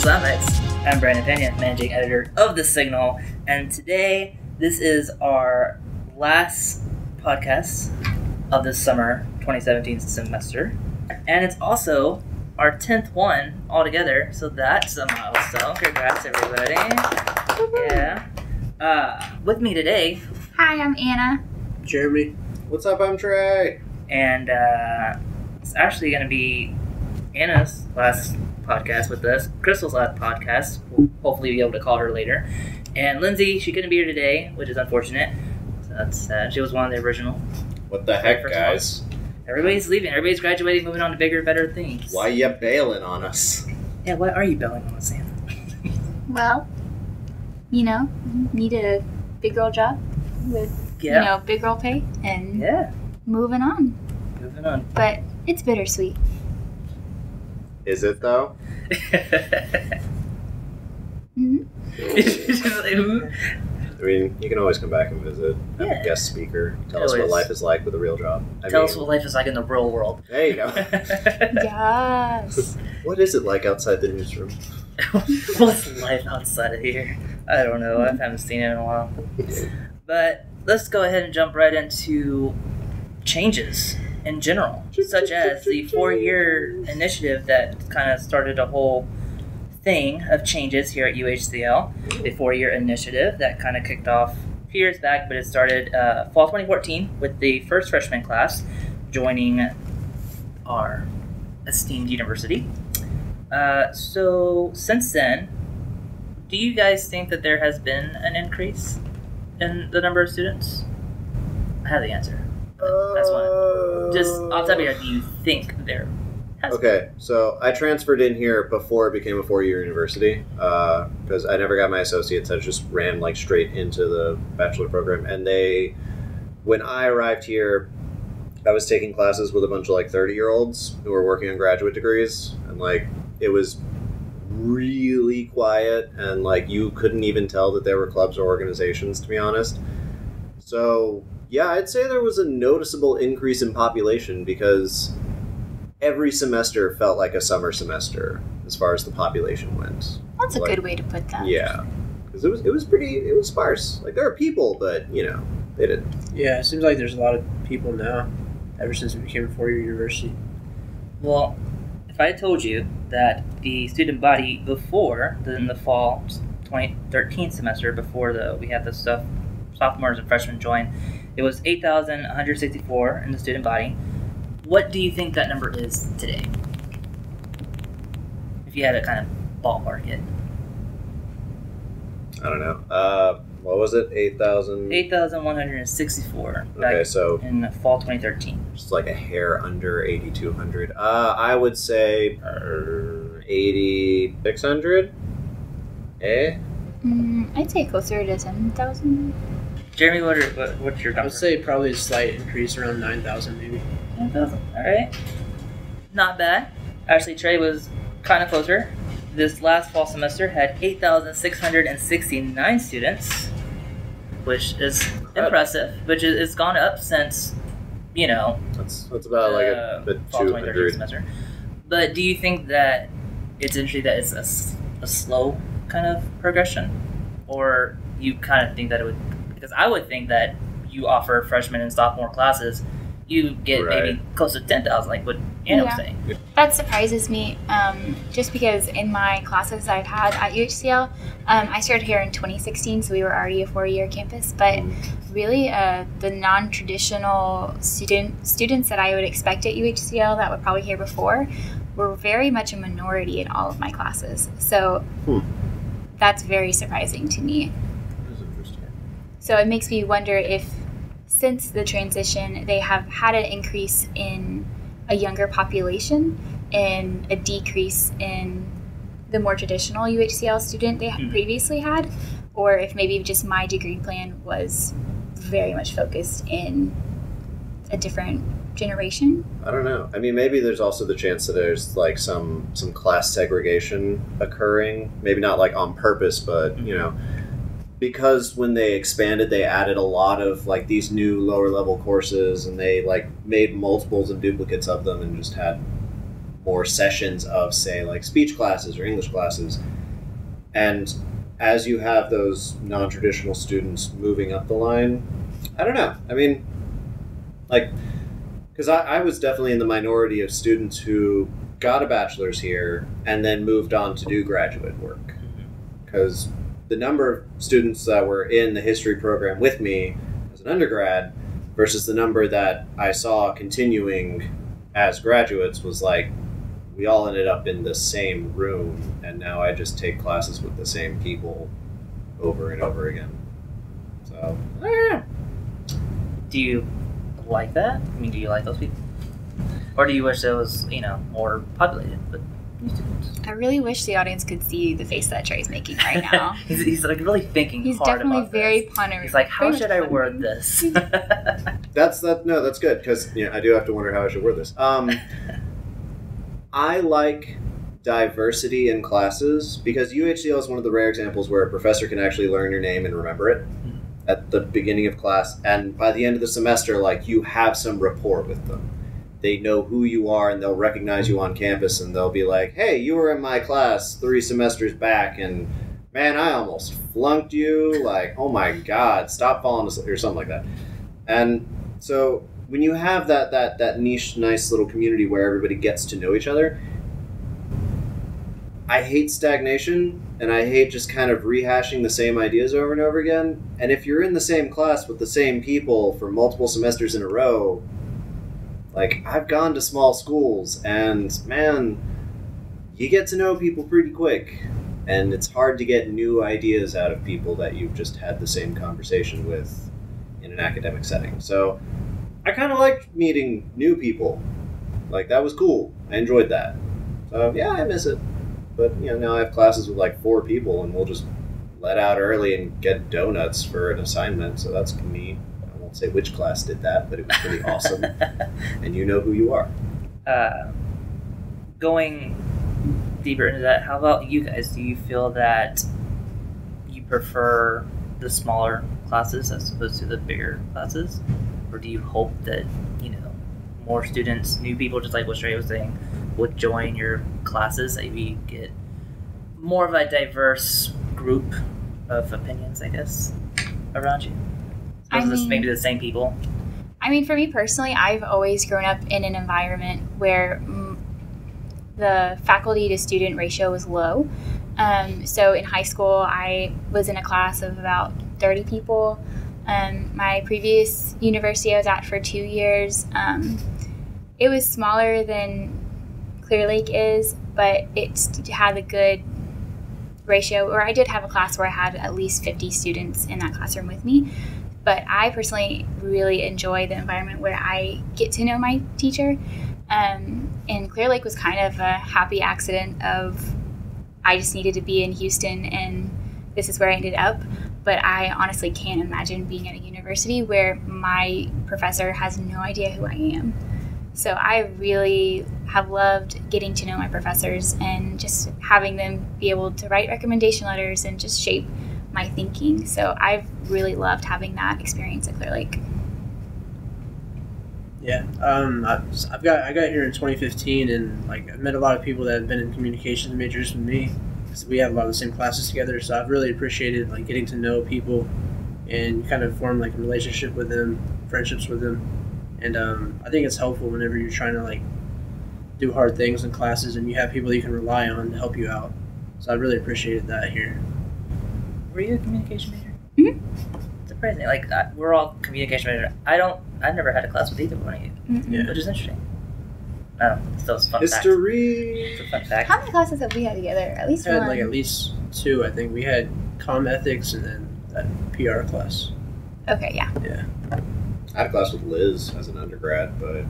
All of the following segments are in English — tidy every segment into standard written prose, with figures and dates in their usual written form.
Soundbytes. I'm Brandon Peña, managing editor of The Signal, and today this is our last podcast of the summer 2017 semester, and it's also our 10th one altogether, so that's a milestone. Congrats, everybody. Yeah. With me today... Hi, I'm Anna. Jeremy. What's up? I'm Trey. And it's actually going to be Anna's last podcast with us, Crystal's last podcast. We'll hopefully be able to call her later. And Lindsay, she couldn't be here today, which is unfortunate. So that's sad. She was one of the original. What the heck, guys? Everybody's leaving. Everybody's graduating, moving on to bigger, better things. Why you bailing on us? Yeah, why are you bailing on us, Anna? Well, needed a big girl job with, big girl pay and moving on. Moving on. But it's bittersweet. Is it, though? Mm-hmm. I mean, you can always come back and visit. Have a guest speaker. Tell us what life is like with a real job. Tell us what life is like in the real world. There you go. Yes. What is it like outside the newsroom? What's life outside of here? I don't know. I haven't seen it in a while. But let's go ahead and jump right into changes in general, such as the 4-year initiative that kind of started a whole thing of changes here at UHCL. The 4-year initiative that kind of kicked off a few years back, but it started fall 2014 with the first freshman class joining our esteemed university. So since then, do you guys think that there has been an increase in the number of students? I have the answer. That's one. Just off the top of your head, do you think there has been? Okay, so I transferred in here before it became a 4-year university because I never got my associates. I just ran straight into the bachelor program. And when I arrived here, I was taking classes with a bunch of 30-year-olds who were working on graduate degrees. And it was really quiet and you couldn't even tell that there were clubs or organizations, to be honest. So yeah, I'd say there was a noticeable increase in population because every semester felt like a summer semester as far as the population went. That's a good way to put that. Yeah, because it was sparse. There are people, but they didn't. Yeah, it seems like there's a lot of people now ever since it became a 4-year university. Well, if I told you that the student body before in the fall 2013 semester, before we had the stuff sophomores and freshmen join, it was 8,164 in the student body. What do you think that number is today? If you had to kind of ballpark it. I don't know. What was it? 8,000? 8,164. Okay, so in fall 2013. Just a hair under 8,200. I would say 8,600. I'd say closer to 10,000. Jeremy, what's your number? I would say probably a slight increase, around 9,000 maybe. 9,000. All right. Not bad. Actually, Trey was kind of closer. This last fall semester had 8,669 students, which is impressive. Which it's gone up since, That's about a fall 2013 semester. But do you think that it's interesting that it's a slow kind of progression, or you kind of think that it would? Because I would think that you offer freshman and sophomore classes, you get maybe close to 10,000, like what Anna was saying. That surprises me, just because in my classes I've had at UHCL, I started here in 2016, so we were already a 4-year campus, but really the non-traditional students that I would expect at UHCL that were probably here before were very much a minority in all of my classes. So that's very surprising to me. So it makes me wonder if, since the transition, they have had an increase in a younger population and a decrease in the more traditional UHCL student they previously had, or if maybe just my degree plan was very much focused in a different generation. I don't know. I mean, maybe there's also the chance that there's some class segregation occurring. Maybe not on purpose, but because when they expanded, they added a lot of these new lower level courses, and they made multiples and duplicates of them, and just had more sessions of, say, speech classes or English classes. And as you have those non-traditional students moving up the line, I don't know. I mean, like, because I was definitely in the minority of students who got a bachelor's here and then moved on to do graduate work. Because the number of students that were in the history program with me as an undergrad versus the number that I saw continuing as graduates was like, we all ended up in the same room, and now I just take classes with the same people over and over again. So, Do you like that? I mean, do you like those people? Or do you wish it was, more populated with new students? I really wish the audience could see the face that Trey's making right now. he's like really thinking He's hard definitely about very this. pondering. He's like, how should I word this? That's good, because I do have to wonder how I should word this. I like diversity in classes because UHCL is one of the rare examples where a professor can actually learn your name and remember it at the beginning of class, and by the end of the semester, like, you have some rapport with them. They know who you are, and they'll recognize you on campus, and they'll be like, hey, you were in my class 3 semesters back, and man, I almost flunked you, like, oh my god, stop falling asleep, or something like that. And so when you have that niche, nice little community where everybody gets to know each other, I hate stagnation, and I hate just kind of rehashing the same ideas over and over again. And if you're in the same class with the same people for multiple semesters in a row, like, I've gone to small schools, and man, you get to know people pretty quick. And it's hard to get new ideas out of people that you've just had the same conversation with in an academic setting. So I kind of liked meeting new people. Like, that was cool. I enjoyed that. So yeah, I miss it. But now I have classes with like 4 people, and we'll just let out early and get donuts for an assignment. So that's neat. I won't say which class did that, but it was pretty awesome. And you know who you are. Going deeper into that, how about you guys? Do you feel that you prefer the smaller classes as opposed to the bigger classes? Or do you hope that, more students, new people, just like what Trey was saying, would join your classes, that you get more of a diverse group of opinions, I guess, around you? Maybe the same people? I mean, for me personally, I've always grown up in an environment where the faculty to student ratio was low. So in high school, I was in a class of about 30 people. My previous university I was at for 2 years, it was smaller than Clear Lake is, but it had a good ratio, or I did have a class where I had at least 50 students in that classroom with me. But I personally really enjoy the environment where I get to know my teacher. And Clear Lake was kind of a happy accident of I just needed to be in Houston, and this is where I ended up. But I honestly can't imagine being at a university where my professor has no idea who I am. So I really have loved getting to know my professors and just having them be able to write recommendation letters and just shape my thinking. So I've really loved having that experience at Clear Lake. Yeah, I got here in 2015, and like I've met a lot of people that have been in communications majors with me. So we have a lot of the same classes together. So I've really appreciated like getting to know people and kind of form like a relationship with them, friendships with them. And I think it's helpful whenever you're trying to like do hard things in classes and you have people you can rely on to help you out. So I really appreciated that here. Were you a communication major? Mm-hmm. Surprising. Like, we're all communication major. I've never had a class with either one of you, Yeah. which is interesting. So it's a fun History. fact. It's a fun fact. How many classes have we had together? At least had one. like at least 2. I think we had comm ethics and then that PR class. Okay, yeah. Yeah. I had a class with Liz as an undergrad, but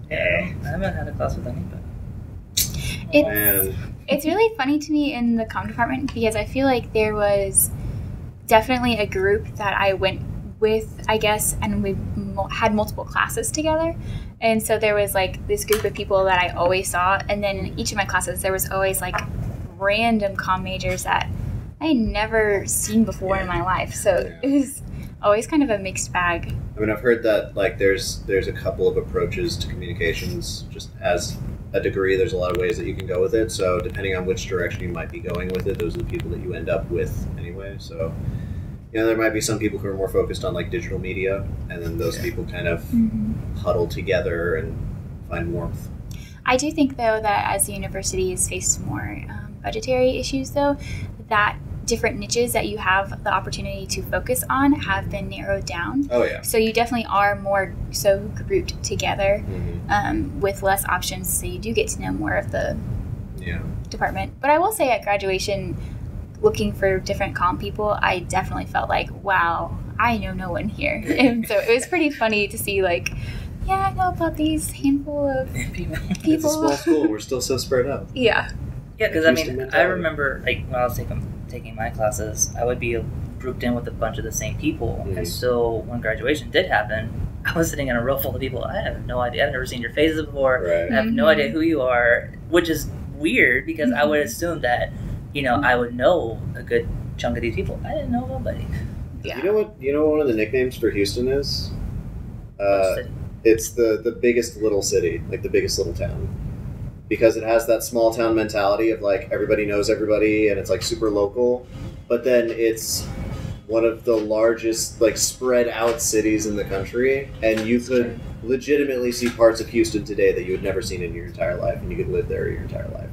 Yeah, I haven't had a class with anybody. It's really funny to me in the comm department because I feel like there was definitely a group that I went with, I guess, and we had multiple classes together. And so there was like this group of people that I always saw. And then in each of my classes, there was always like random comm majors that I had never seen before in my life. So it was always kind of a mixed bag. I mean, I've heard that like there's a couple of approaches to communications just as a degree, there's a lot of ways that you can go with it. So depending on which direction you might be going with it, those are the people that you end up with anyway. So, there might be some people who are more focused on like digital media, and then those people kind of huddle together and find warmth. I do think, though, that as the university has faced more budgetary issues, though, that different niches that you have the opportunity to focus on have been narrowed down. Oh, yeah. So you definitely are more so grouped together with less options, so you do get to know more of the department. But I will say at graduation, looking for different comm people, I definitely felt like, wow, I know no one here. And so it was pretty funny to see, like, yeah, I know about these handful of people. It's a small school. We're still so spread out. Yeah. Yeah, because I remember, like, when I was taking my classes, I would be grouped in with a bunch of the same people. And so when graduation did happen, I was sitting in a row full of people. I have no idea. I've never seen your faces before. Right. I have no idea who you are, which is weird because I would assume that, I would know a good chunk of these people. I didn't know nobody. Yeah. You know what one of the nicknames for Houston is? It's the biggest little city, like the biggest little town. Because it has that small town mentality of like everybody knows everybody and it's like super local, but then it's one of the largest like spread out cities in the country, and you could legitimately see parts of Houston today that you had never seen in your entire life, and you could live there your entire life.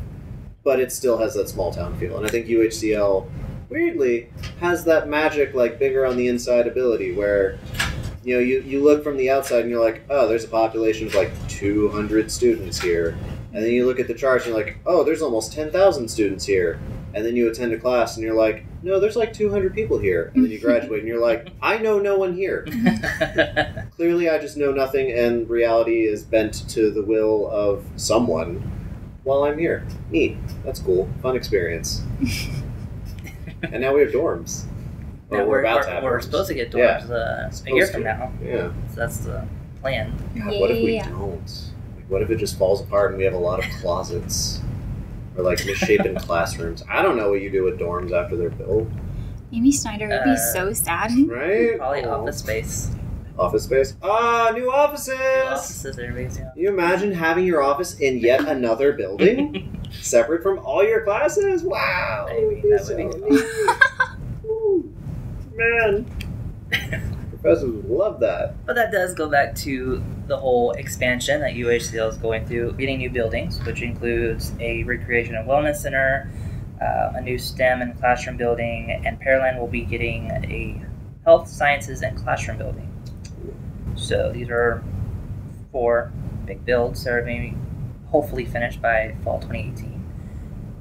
But it still has that small town feel, and I think UHCL weirdly has that magic like bigger on the inside ability where you look from the outside and you're like, oh, there's a population of like 200 students here. And then you look at the charts and you're like, oh, there's almost 10,000 students here. And then you attend a class and you're like, no, there's like 200 people here. And then you graduate and you're like, I know no one here. Clearly I just know nothing, and reality is bent to the will of someone while I'm here. Neat. That's cool. Fun experience. And now we have dorms. Now we're supposed to get dorms a year from now. Yeah. So that's the plan. God, what if we don't? What if it just falls apart and we have a lot of closets? Or like misshapen classrooms? I don't know what you do with dorms after they're built. Amy Snyder would be so sad. Right? Probably office space. Office space? Ah, new offices! New offices, everybody's, Can you imagine having your office in yet another building? Separate from all your classes? Wow! That would be Ooh, man. Professors would love that. But that does go back to the whole expansion that UHCL is going through, getting new buildings, which includes a recreation and wellness center, a new STEM and classroom building, and Pearland will be getting a health sciences and classroom building. So these are 4 big builds that are maybe hopefully finished by fall 2018.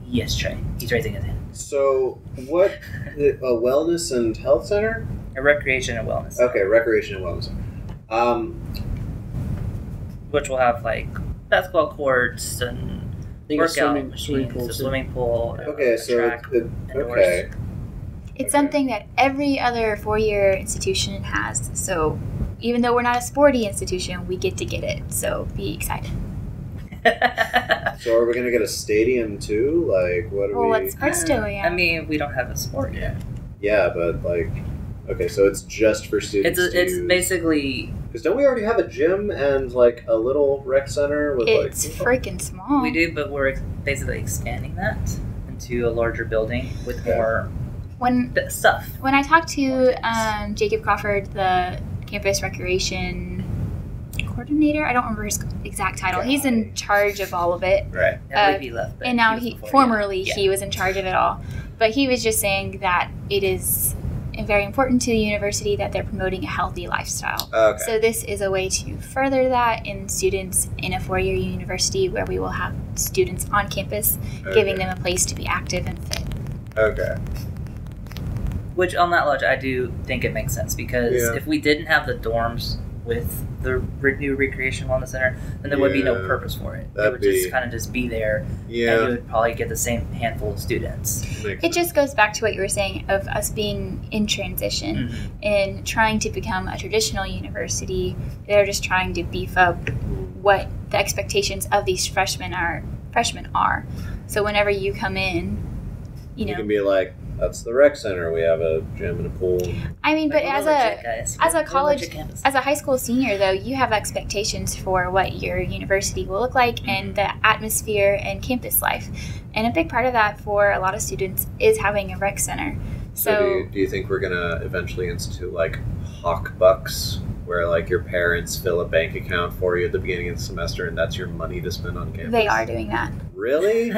Yes, Trey. He's raising his hand. So what, a wellness and health center? A recreation and wellness center. Okay, recreation and wellness center. Which will have like basketball courts and workout machines, a swimming pool. Okay, so track, okay. It's something that every other 4-year institution has. So even though we're not a sporty institution, we get to get it. So be excited. So are we going to get a stadium too? Like, what do we... Well, what sports do we have? I mean, we don't have a sport yet. Yeah, but like... Okay, so it's just for students It's basically... Because don't we already have a gym and like a little rec center with it's freaking small. We do, but we're basically expanding that into a larger building with more stuff. When I talked to Jacob Crawford, the campus recreation coordinator, I don't remember his exact title. He's in charge of all of it. Right. I believe he left. And now he was in charge of it all. But he was just saying that it is very important to the university that they're promoting a healthy lifestyle. Okay. So this is a way to further that in students in a 4-year university where we will have students on campus, giving them a place to be active and fit. Okay. Which on that lodge, I do think it makes sense because if we didn't have the dorms with the new recreation wellness center, then there would be no purpose for it. It would just kind of just be there, and you would probably get the same handful of students. It just goes back to what you were saying of us being in transition and trying to become a traditional university. They're just trying to beef up what the expectations of these freshmen are. So whenever you come in, you can be like, That's the rec center. We have a gym and a pool. I mean, but as a college, campus. as a high school senior, though, you have expectations for what your university will look like and the atmosphere and campus life. And a big part of that for a lot of students is having a rec center. So do you think we're going to eventually institute, like, hawk bucks, where, like, your parents fill a bank account for you at the beginning of the semester and that's your money to spend on campus? They are doing that. Really?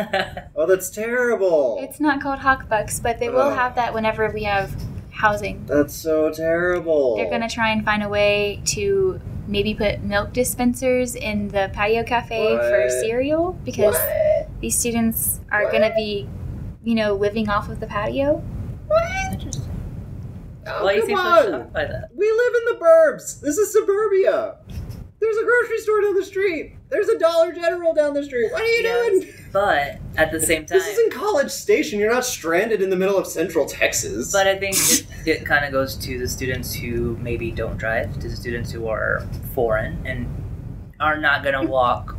Oh, that's terrible. It's not called hawk bucks, but they will have that whenever we have housing. That's so terrible. They're going to try and find a way to maybe put milk dispensers in the patio cafe for cereal, because these students are going to be, living off of the patio. What? Interesting. Oh, Why you come seem so on. shocked by that? We live in the burbs. This is suburbia. There's a grocery store down the street. There's a Dollar General down the street. What are you doing? But at the same time, This isn't College Station. You're not stranded in the middle of Central Texas. But I think it kind of goes to the students who maybe don't drive, to the students who are foreign and are not going to walk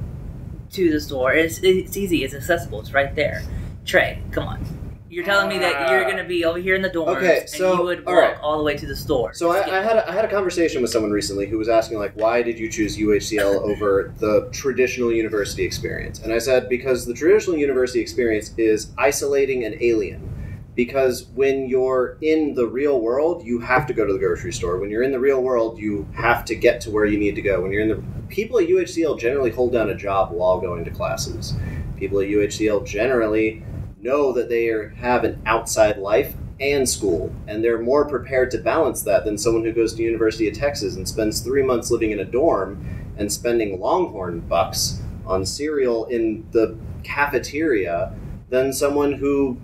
to the store. It's easy. It's accessible. It's right there. Trey, come on. You're telling me that you're going to be over here in the dorms, and you would walk all the way to the store. So I had a conversation with someone recently who was asking, like, why did you choose UHCL over the traditional university experience? And I said, because the traditional university experience is isolating and alien. Because when you're in the real world, you have to go to the grocery store. When you're in the real world, you have to get to where you need to go. When you're in the people at UHCL generally hold down a job while going to classes. People at UHCL generally know that they have an outside life and school, and they're more prepared to balance that than someone who goes to University of Texas and spends 3 months living in a dorm and spending Longhorn bucks on cereal in the cafeteria than someone who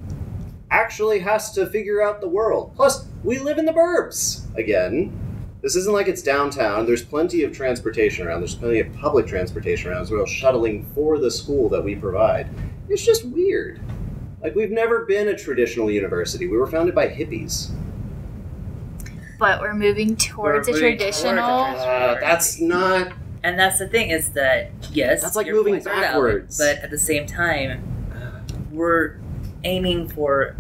actually has to figure out the world. Plus, we live in the burbs. Again, this isn't like it's downtown. There's plenty of transportation around. There's plenty of public transportation around as well, shuttling for the school that we provide. It's just weird. Like, we've never been a traditional university. We were founded by hippies. But we're moving towards a traditional. That's not. And that's the thing, is that, yes, that's like your moving points are valid, backwards. but at the same time, we're aiming for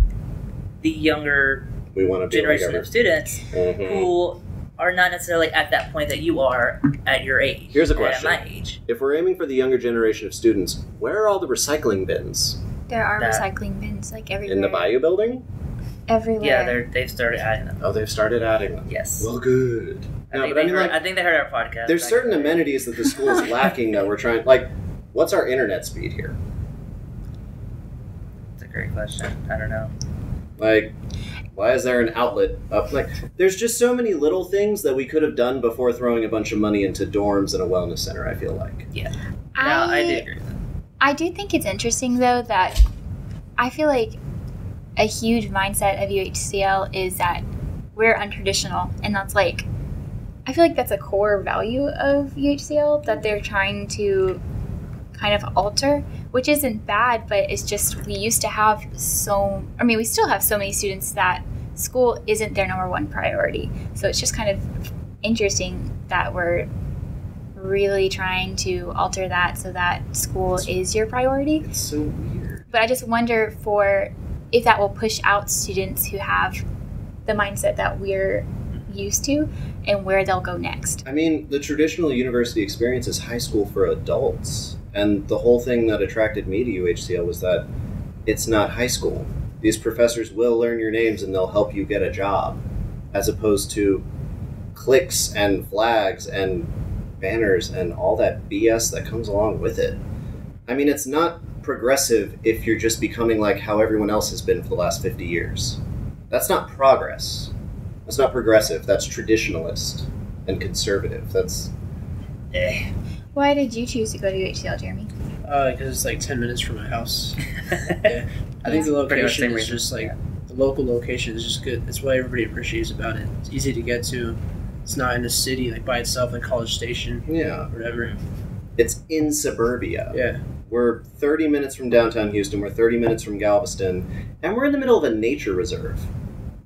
the younger generation of students who are not necessarily at that point that you are at your age. Here's a question. At my age. If we're aiming for the younger generation of students, where are all the recycling bins? There are recycling bins, like, everywhere. In the Bayou building? Everywhere. Yeah, they've started adding them. Oh, they've started adding them. Yes. Well, good. I think they heard our podcast. There's certain amenities that the school is lacking that we're trying... Like, what's our internet speed here? That's a great question. I don't know. Like, why is there an outlet up? Like, there's just so many little things that we could have done before throwing a bunch of money into dorms and a wellness center, I feel like. Yeah. I do agree with that. I do think it's interesting, though, that I feel like a huge mindset of UHCL is that we're untraditional. And that's like, I feel like that's a core value of UHCL that they're trying to kind of alter, which isn't bad, but it's just we used to have we still have so many students that school isn't their number one priority. So it's just kind of interesting that we're really trying to alter that so that school is your priority. It's so weird. But I just wonder if that will push out students who have the mindset that we're used to and where they'll go next. I mean, the traditional university experience is high school for adults. And the whole thing that attracted me to UHCL was that it's not high school. These professors will learn your names and they'll help you get a job, as opposed to cliques and flags and banners and all that BS that comes along with it. I mean, it's not progressive if you're just becoming like how everyone else has been for the last 50 years. That's not progress. That's not progressive. That's traditionalist and conservative. That's... Why did you choose to go to UHCL, Jeremy? Because it's like 10 minutes from my house. Yeah. I think the location is just like, the local location is just good. That's what everybody appreciates about it. It's easy to get to. It's not in a city like by itself, like College Station. Yeah. Or whatever. It's in suburbia. Yeah. We're 30 minutes from downtown Houston. We're 30 minutes from Galveston. And we're in the middle of a nature reserve.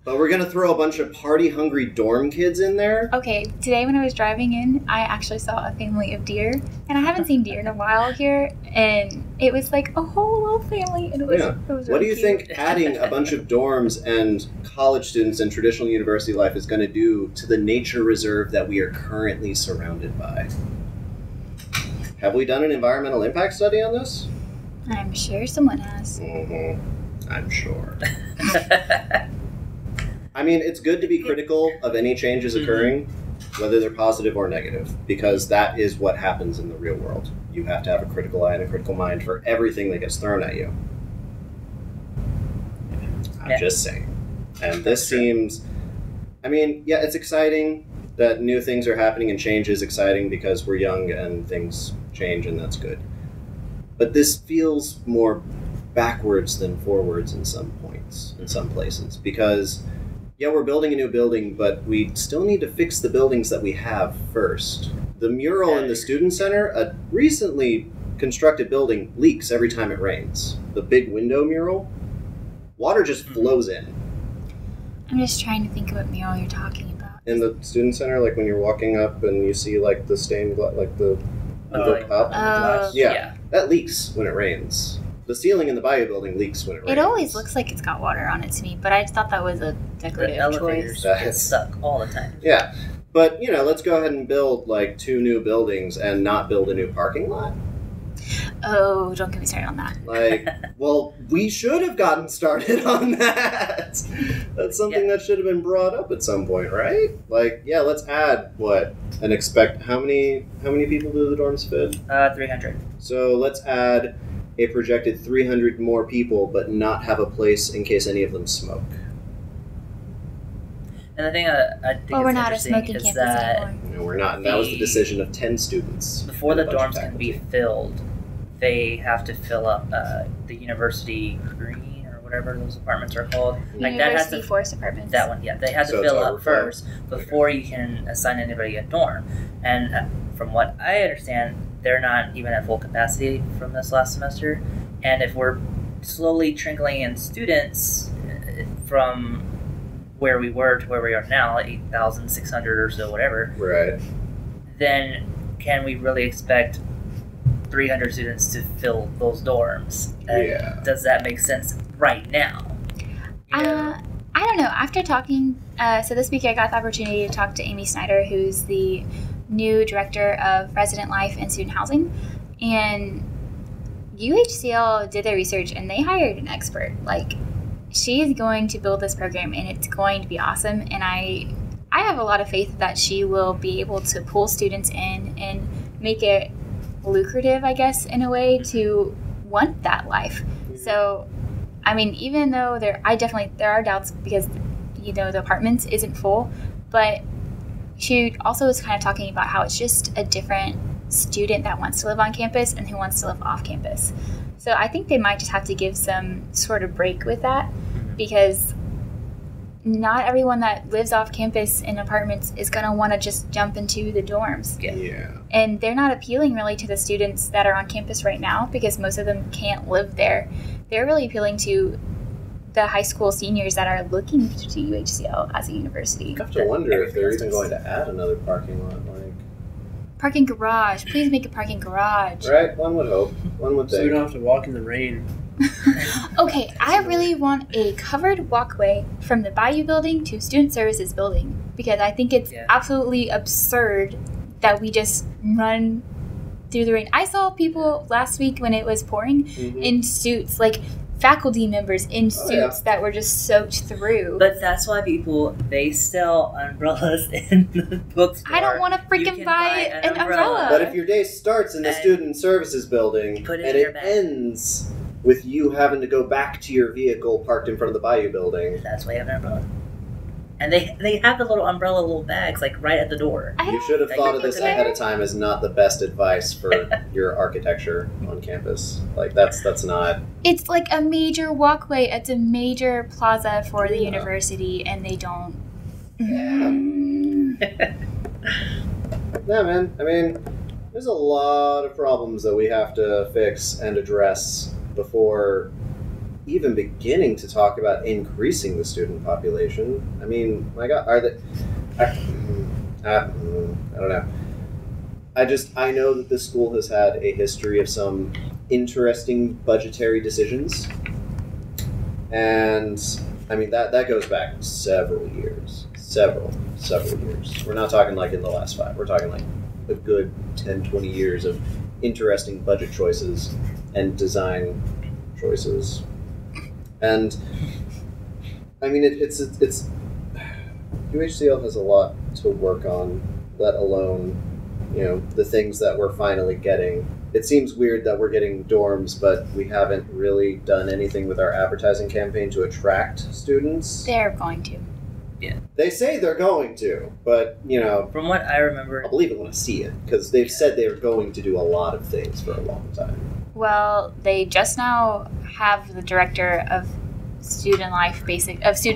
But we're going to throw a bunch of party-hungry dorm kids in there? Okay, today when I was driving in, I actually saw a family of deer. And I haven't seen deer in a while here. And it was like a whole whole family, and it was What do really you cute. think adding a bunch of dorms and college students in traditional university life is going to do to the nature reserve that we are currently surrounded by? Have we done an environmental impact study on this? I'm sure someone has. I'm sure. I mean, it's good to be critical of any changes occurring, whether they're positive or negative, because that is what happens in the real world. You have to have a critical eye and a critical mind for everything that gets thrown at you. I'm just saying. And this seems, I mean, yeah, it's exciting that new things are happening, and change is exciting because we're young and things change, and that's good. But this feels more backwards than forwards in some points, in some places, because yeah, we're building a new building, but we still need to fix the buildings that we have first. The mural in the student center, a recently constructed building, leaks every time it rains. The big window mural, water just flows in. I'm just trying to think of what mural you're talking about. In the student center, like when you're walking up and you see like the stained glass, like the glass. Yeah, that leaks when it rains. The ceiling in the Bayou building leaks when it rains. It always looks like it's got water on it to me, but I just thought that was a decorative The elevators choice. get stuck all the time. Yeah, but you know, let's go ahead and build like 2 new buildings and not build a new parking lot. Oh, don't get me started on that. Like, well, we should have gotten started on that. That's something that should have been brought up at some point, right? Like, yeah, let's add what and expect how many people do the dorms fit? 300. So let's add a projected 300 more people, but not have a place in case any of them smoke. And the thing I think Well, we're is not a interesting smoking is campus that anymore. No, we're not. And that was the decision of 10 students. before the and a bunch dorms of can be faculty. filled, they have to fill up the university green or whatever those apartments are called. Like that has University to Forest Apartments. that one, yeah. They have to So it's fill up overflow? first before you can assign anybody a dorm. And from what I understand, they're not even at full capacity from this last semester. And if we're slowly trickling in students from where we were to where we are now, 8,600 or so, whatever, Right. then can we really expect 300 students to fill those dorms? And Yeah. does that make sense right now? You know? I don't know. After talking, so this week I got the opportunity to talk to Amy Snyder, who's the new director of resident life and student housing. And UHCL did their research and they hired an expert. Like, she is going to build this program and it's going to be awesome. And I have a lot of faith that she will be able to pull students in and make it lucrative, I guess, in a way to want that life. So, I mean, even though there are doubts because, you know, the apartments isn't full, but she also was kind of talking about how it's just a different student that wants to live on campus and who wants to live off campus. So I think they might just have to give some sort of break with that, because not everyone that lives off campus in apartments is going to want to just jump into the dorms. Yeah. And they're not appealing really to the students that are on campus right now because most of them can't live there. They're really appealing to the high school seniors that are looking to UHCL as a university. I have to wonder if they're even going to add another parking lot. Like, Parking garage. Please make a parking garage. right? One would hope. One would So we think. don't have to walk in the rain. Okay, I really want a covered walkway from the Bayou building to Student Services building because I think it's absolutely absurd that we just run through the rain. I saw people last week when it was pouring in suits, like faculty members in suits that were just soaked through. But that's why they sell umbrellas in the bookstore. I don't want to You freaking can buy an umbrella. But if your day starts in the And student services building put it and in your it bag. ends with you having to go back to your vehicle parked in front of the Bayou building, That's why you have an umbrella. And they have the little umbrella little bags like right at the door. I you don't should have Like, thought you of put this it ahead there. of time as not the best advice for your architecture on campus. Like that's not. It's like a major walkway. It's a major plaza for the Yeah. university, and they don't. Yeah, man. I mean, there's a lot of problems that we have to fix and address before even beginning to talk about increasing the student population. I mean, my God, are they? I don't know. I know that this school has had a history of some interesting budgetary decisions. And I mean that goes back several years. Several years. We're not talking like in the last 5. We're talking like a good 10, 20 years of interesting budget choices and design choices. And I mean it's UHCL has a lot to work on, let alone, you know, the things that we're finally getting. It seems weird that we're getting dorms, but we haven't really done anything with our advertising campaign to attract students. They're going to. Yeah. They say they're going to, but, you know... From what I remember... I'll believe it when I see it, because they've said they're going to do a lot of things for a long time. Well, they just now have the director of student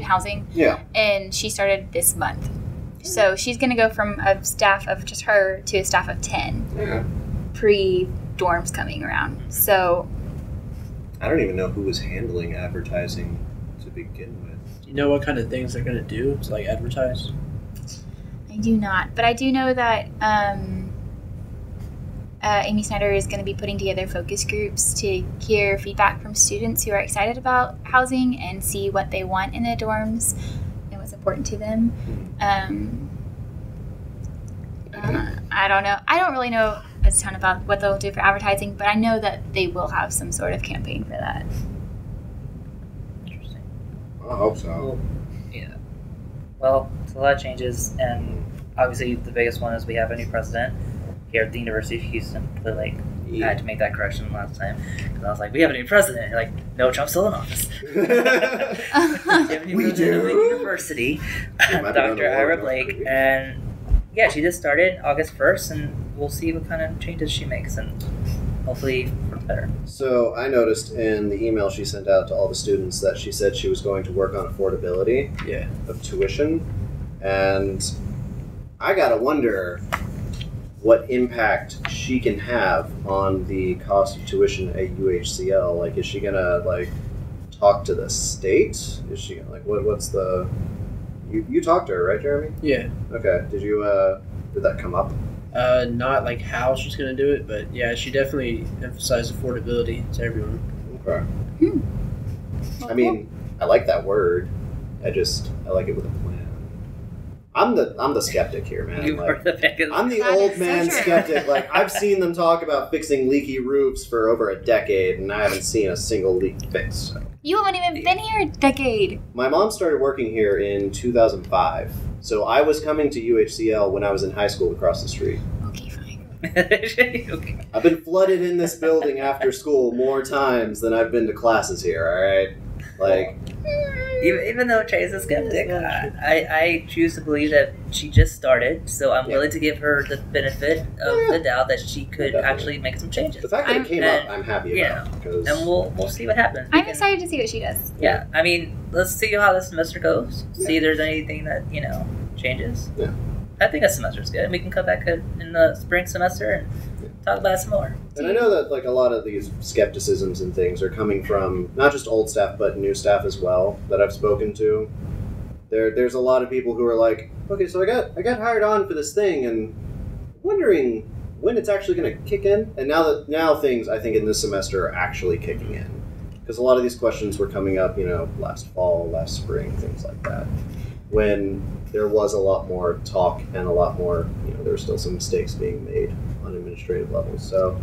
housing. Yeah. And she started this month. So she's going to go from a staff of just her to a staff of 10. Yeah. Pre-dorms coming around. So... I don't even know who was handling advertising to begin with. Do you know what kind of things they're going to do to, like, advertise? I do not. But I do know that Amy Snyder is going to be putting together focus groups to hear feedback from students who are excited about housing and see what they want in the dorms and what's important to them. I don't know. I don't really know a ton about what they'll do for advertising, but I know that they will have some sort of campaign for that. Interesting. I hope so. Well, yeah. Well, it's a lot of changes, and obviously the biggest one is we have a new president here at the University of Houston. But I had to make that correction last time because I was like, "We have a new president." You're like, "No, Trump's still in office." We have a new president of the university, Dr. Ira Blake, and yeah, she just started August 1st, and we'll see what kind of changes she makes, and hopefully for the better. So I noticed in the email she sent out to all the students that she said she was going to work on affordability of tuition, and I gotta wonder what impact she can have on the cost of tuition at UHCL. Like, is she gonna talk to the state? Is she what's the? You talked to her, right, Jeremy? Yeah. Okay. Did that come up? Not like how she's going to do it, but yeah, she definitely emphasized affordability to everyone. Okay. I mean, I like that word. I like it with a plan. I'm the skeptic here, man. You are the biggest. I'm the old man skeptic. Like, I've seen them talk about fixing leaky roofs for over a decade, and I haven't seen a single leak fixed. So. You haven't even been here a decade. My mom started working here in 2005, so I was coming to UHCL when I was in high school across the street. Okay, fine. Okay. I've been flooded in this building after school more times than I've been to classes here, alright? Like... Even though Trey's a skeptic, I choose to believe that she just started, so I'm willing to give her the benefit of the doubt that she could actually make some changes. The fact that it came up, I'm happy about. And we'll see what happens. I'm excited to see what she does. Yeah, I mean, let's see how this semester goes. See if there's anything that, changes. Yeah. I think a semester's good. We can come back in the spring semester and talk about it some more. And I know that a lot of these skepticisms and things are coming from not just old staff but new staff as well that I've spoken to. There's a lot of people who are like, okay, so I got hired on for this thing and wondering when it's actually going to kick in. And now things I think in this semester are actually kicking in because a lot of these questions were coming up, last fall, last spring, things like that. When there was a lot more talk and a lot more, there were still some mistakes being made on administrative levels. So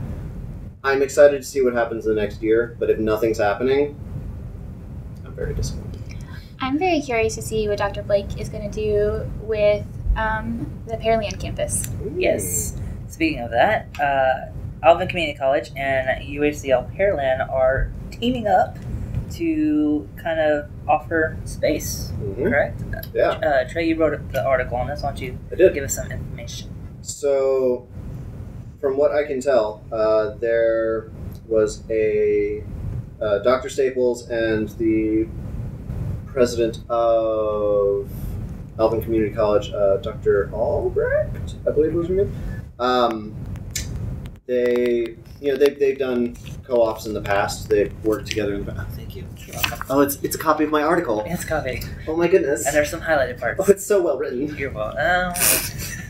I'm excited to see what happens the next year, but if nothing's happening, I'm very disappointed. I'm very curious to see what Dr. Blake is going to do with the Pearland campus. Ooh. Yes. Speaking of that, Alvin Community College and UHCL Pearland are teaming up to kind of offer space, correct? Yeah. Trey, you wrote the article on this. Why don't you give us some information? So, from what I can tell, there was a Dr. Staples and the president of Alvin Community College, Dr. Albrecht, I believe was her name. They've done co-ops in the past. They've worked together in the past. Oh, thank you. Oh, it's a copy of my article. It's a copy. Oh my goodness. And there's some highlighted parts. Oh, it's so well written. You're welcome.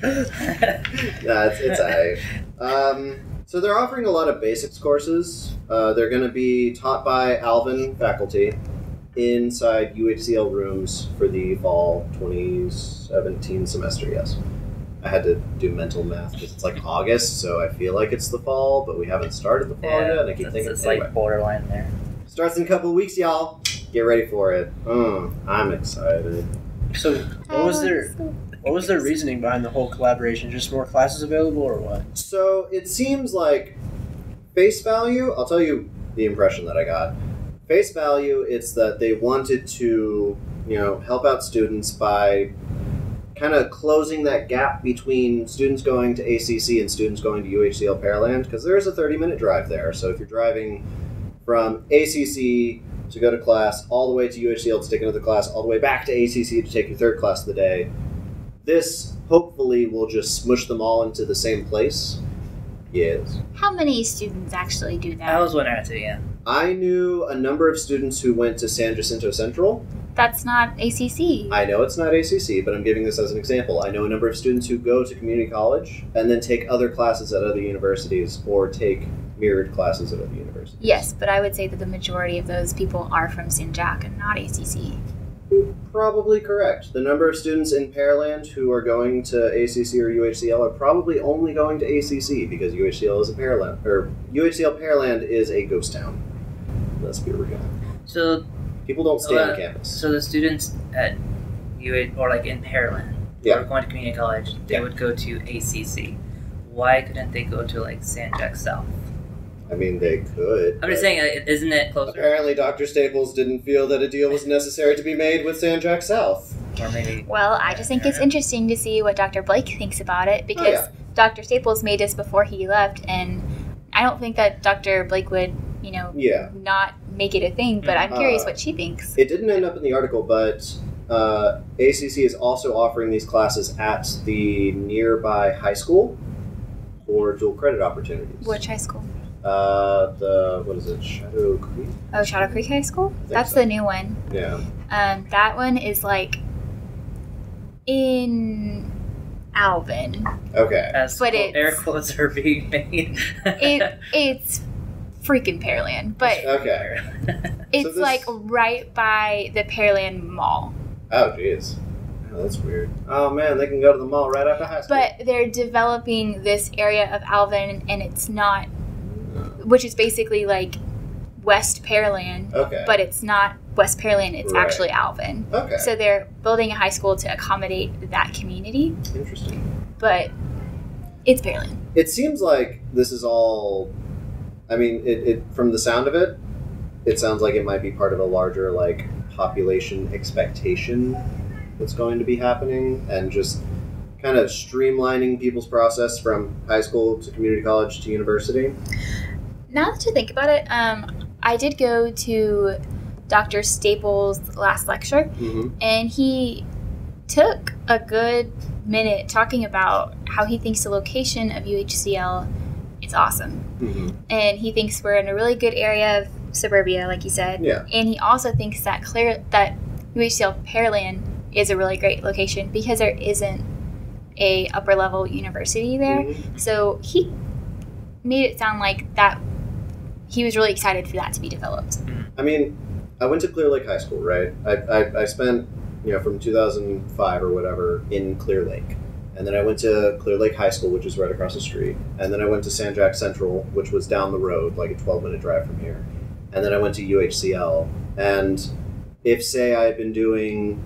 It's alright. So they're offering a lot of basics courses. They're going to be taught by Alvin faculty inside UHCL rooms for the fall 2017 semester, yes. I had to do mental math because it's like August, so I feel like it's the fall, but we haven't started the fall yet, and I keep thinking it's anyway. like borderline there. Starts in a couple of weeks, y'all. Get ready for it. I'm excited. So what was their reasoning behind the whole collaboration? Just more classes available or what? So it seems like face value, I'll tell you the impression that I got. Face value, it's that they wanted to, help out students by kind of closing that gap between students going to ACC and students going to UHCL Pearland, because there is a 30-minute drive there. So if you're driving from ACC to go to class, all the way to UHCL to take another class, all the way back to ACC to take your third class of the day, this hopefully will just smush them all into the same place. Yes. How many students actually do that? I was wondering that too, yeah. I knew a number of students who went to San Jacinto Central. That's not ACC. I know it's not ACC, but I'm giving this as an example. I know a number of students who go to community college and then take other classes at other universities or take mirrored classes at other universities. Yes, but I would say that the majority of those people are from San Jac and not ACC. Probably correct. The number of students in Pearland who are going to ACC or UHCL are probably only going to ACC because UHCL is a Pearland, or UHCL Pearland is a ghost town. Let's be real. So people don't stay on campus. So the students at UH or like in Pearland, who are going to community college, they would go to ACC. Why couldn't they go to like San Jac South? I mean, they could. I'm just saying, isn't it closer? Apparently, Dr. Staples didn't feel that a deal was necessary to be made with San Jac South. Or maybe. Well, I just think it's interesting to see what Dr. Blake thinks about it, because Dr. Staples made this before he left, and I don't think that Dr. Blake would, not make it a thing, but I'm curious what she thinks. It didn't end up in the article, but ACC is also offering these classes at the nearby high school for dual credit opportunities. Which high school? What is it? Shadow Creek? Oh, Shadow Creek High School? That's the new one. Yeah. That one is like in Alvin. Okay. But air quotes are being made. It's freaking Pearland, but okay. It's like right by the Pearland Mall. Oh, jeez. Oh, that's weird. Oh, man, they can go to the mall right after high school. But they're developing this area of Alvin, and it's not, which is basically like West Pearland. Okay. But it's not West Pearland, it's actually Alvin. Okay. So they're building a high school to accommodate that community. Interesting. But it's Pearland. It seems like this is all, I mean, it from the sound of it, it sounds like it might be part of a larger, like, population expectation that's going to be happening, and just kind of streamlining people's process from high school to community college to university. Now that you think about it, I did go to Dr. Staples' last lecture, and he took a good minute talking about how he thinks the location of UHCL is awesome. And he thinks we're in a really good area of suburbia, like you said. Yeah. And he also thinks that UHCL Pearland is a really great location because there isn't a upper level university there. So he made it sound like that he was really excited for that to be developed. I mean, I went to Clear Lake High School, right? I spent, from 2005 or whatever in Clear Lake. And then I went to Clear Lake High School, which is right across the street. And then I went to San Jac Central, which was down the road, like a 12-minute drive from here. And then I went to UHCL. And if, say, I had been doing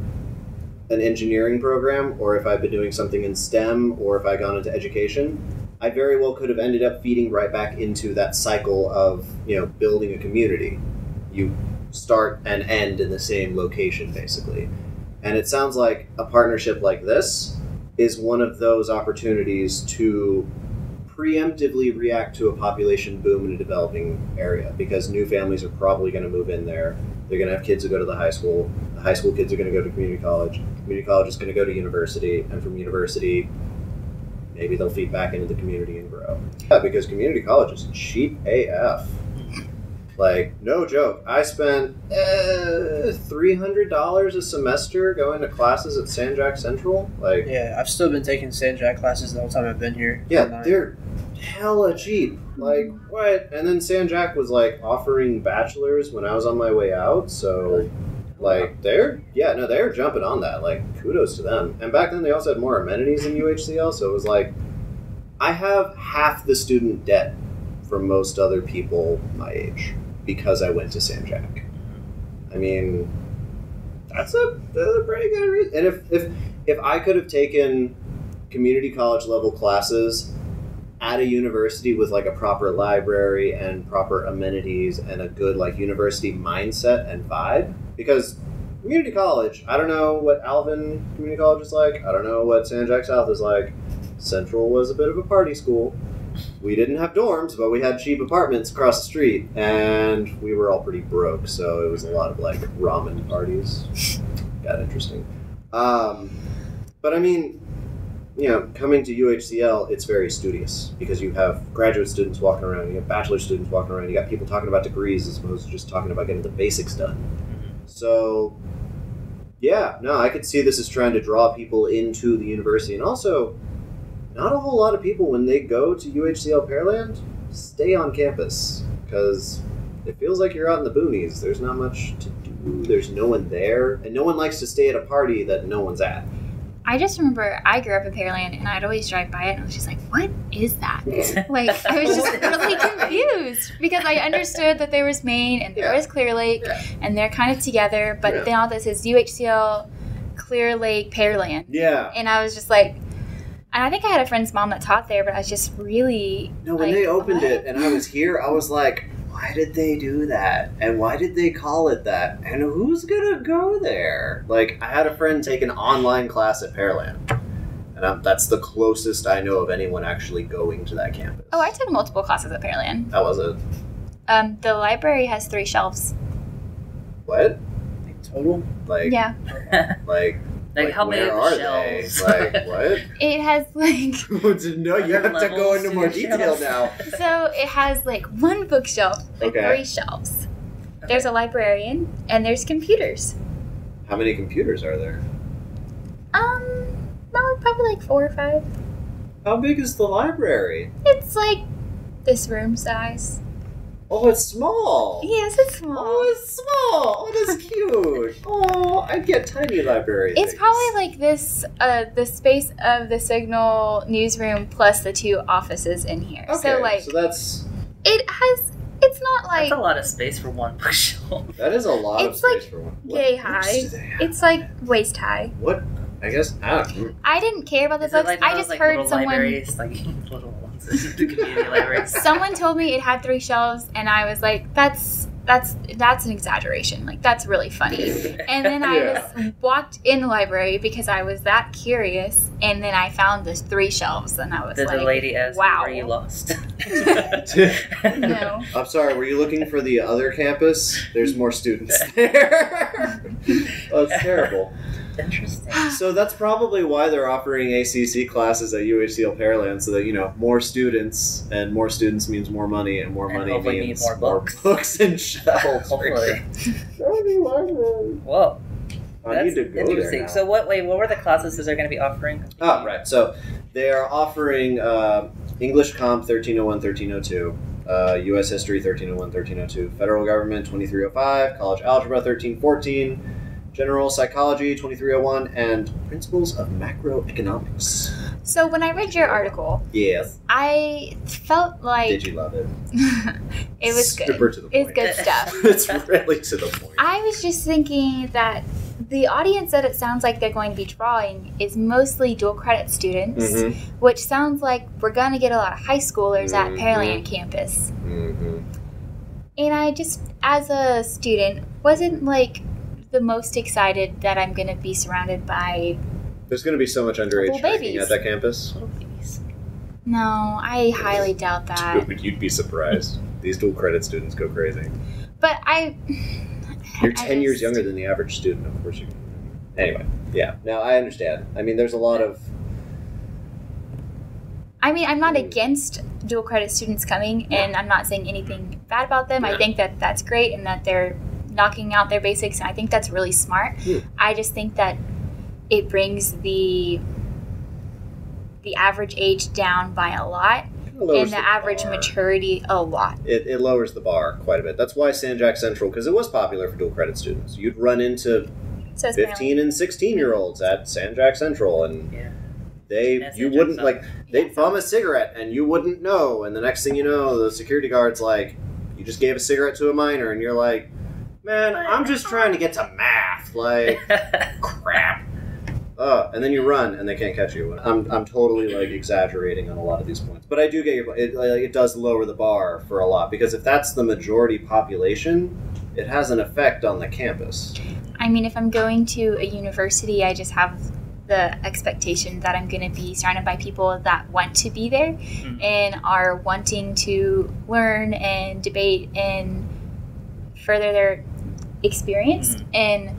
an engineering program, or if I'd been doing something in STEM, or if I'd gone into education, I very well could have ended up feeding right back into that cycle of, building a community. You start and end in the same location, basically. And it sounds like a partnership like this is one of those opportunities to preemptively react to a population boom in a developing area, because new families are probably going to move in there. They're going to have kids who go to the high school kids are going to go to community college is going to go to university, and from university, maybe they'll feed back into the community and grow. Yeah, because community college is cheap AF. Like, no joke, I spent $300 a semester going to classes at San Jac Central. Like, yeah, I've still been taking San Jac classes the whole time I've been here. Yeah, they're hella cheap. Like, what? And then San Jac was, like, offering bachelors when I was on my way out, so, like, they're jumping on that. Like, kudos to them. And back then they also had more amenities in UHCL, so it was like, I have half the student debt from most other people my age because I went to San Jac. I mean, that's a pretty good reason. And if I could have taken community college level classes at a university with like a proper library and proper amenities and a good like university mindset and vibe, because community college, I don't know what Alvin Community College is like. I don't know what San Jac South is like. Central was a bit of a party school. We didn't have dorms, but we had cheap apartments across the street, and we were all pretty broke, so it was a lot of like ramen parties. Got interesting. But I mean, you know, coming to UHCL, it's very studious because you have graduate students walking around, you have bachelor students walking around, you got people talking about degrees as opposed to just talking about getting the basics done. So, yeah, no, I could see this as trying to draw people into the university, and also, not a whole lot of people, when they go to UHCL Pearland, stay on campus, because it feels like you're out in the boonies. There's not much to do, there's no one there, and no one likes to stay at a party that no one's at. I just remember I grew up in Pearland, and I'd always drive by it, and I was just like, what is that? Like, I was just really confused, because I understood that there was Maine, and there was Clear Lake, and they're kind of together, but now this is UHCL Clear Lake Pearland. Yeah. And I was just like, and I think I had a friend's mom that taught there, but I was just really... No, when they opened it, and I was here, I was like, why did they do that? And why did they call it that? And who's gonna go there? Like, I had a friend take an online class at Pearland. And that's the closest I know of anyone actually going to that campus. Oh, I took multiple classes at Pearland. How was it? The library has 3 shelves. What? Total? Like, yeah. Like how many where are shelves? they? Like, what? It has, like... No, you have to go into more detail now. So it has, like, 1 bookshelf, like 3 shelves. Okay. There's a librarian, and there's computers. How many computers are there? Probably like 4 or 5. How big is the library? It's like this room size. Oh, it's small. Yes, it's small. Oh, it's small. Oh, that's cute. Oh, I get tiny library It's things. probably like this, the space of the Signal newsroom plus the 2 offices in here. Okay, so that's... It's not like... That's a lot of space for 1 bookshelf. That is a lot of space like for one. Yay high. It's like waist high. What? I guess, I don't know. I didn't care about the books. Like I just heard little someone... libraries, like little ones, the community libraries. Someone told me it had 3 shelves, and I was like, that's an exaggeration. Like, that's really funny. And then I just walked in the library because I was that curious, and then I found this 3 shelves, and I was Did like, the lady ask wow. where you lost? No. I'm sorry, were you looking for the other campus? There's more students there. Oh, it's terrible. Interesting. So that's probably why they're offering ACC classes at UHCL Pearland, so that, you know, more students, and more students means more money, and more money means more books and shelves. Hopefully. Whoa. I need to go interesting. there now. So what were the classes they're going to be offering? Oh, right. So they are offering English Comp 1301, 1302, U.S. History 1301, 1302, Federal Government 2305, College Algebra 1314, General Psychology 2301, and Principles of Macroeconomics. So when I read your article, Yes. I felt like... Did you love it? It was good. Super to the point. It's good stuff. It's really to the point. I was just thinking that the audience that it sounds like they're going to be drawing is mostly dual credit students, which sounds like we're going to get a lot of high schoolers at Pearland campus. And I just, as a student, wasn't like the most excited that I'm going to be surrounded by... There's going to be so much underage little drinking babies. at that campus. Little babies. No, I highly doubt that. Dude, you'd be surprised. These dual credit students go crazy. But You're 10 years younger than the average student, of course you can. Anyway, yeah. Now, I understand. I mean, there's a lot of... I mean, I'm not against dual credit students coming, and I'm not saying anything bad about them. I think that that's great, and that they're knocking out their basics, and I think that's really smart. I just think that it brings the average age down by a lot, and the average maturity a lot. It lowers the bar quite a bit. That's why San Jac Central, because it was popular for dual credit students. You'd run into 15 and 16-year-olds at San Jac Central, and you wouldn't, like, they'd bum a cigarette, and you wouldn't know, and the next thing you know, the security guard's like, you just gave a cigarette to a minor, and you're like, man, I'm just trying to get to math. Like, crap. And then you run, and they can't catch you. I'm totally, like, exaggerating on a lot of these points. But I do get your point. It does lower the bar for a lot, because if that's the majority population, it has an effect on the campus. I mean, if I'm going to a university, I just have the expectation that I'm going to be surrounded by people that want to be there and are wanting to learn and debate and further their experience. And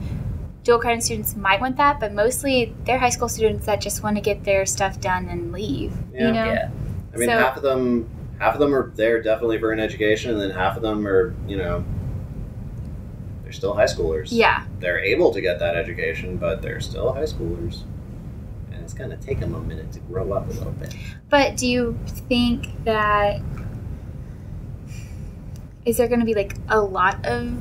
dual credit students might want that, but mostly they're high school students that just want to get their stuff done and leave. Yeah. You know? Yeah. I mean, half of them are there definitely for an education, and then half of them are, they're still high schoolers. Yeah. They're able to get that education, but they're still high schoolers. And it's going to take them a minute to grow up a little bit. But do you think that... Is there going to be, like, a lot of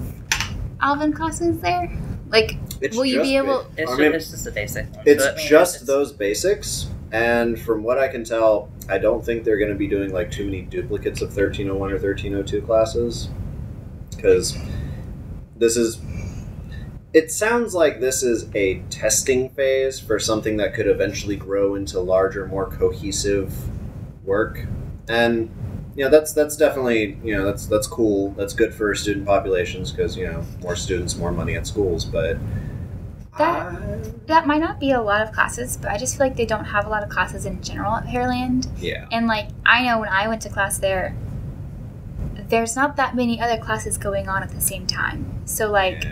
Alvin classes there? Like, will you be able... It's just a basic one. It's those basics, and from what I can tell, I don't think they're going to be doing, like, too many duplicates of 1301 or 1302 classes. Because it sounds like this is a testing phase for something that could eventually grow into larger, more cohesive work. And, that's definitely, that's cool. That's good for student populations because, more students, more money at schools. But that might not be a lot of classes, but I just feel like they don't have a lot of classes in general at Pearland. Yeah. And, like, I know when I went to class there, there's not that many other classes going on at the same time. So, like,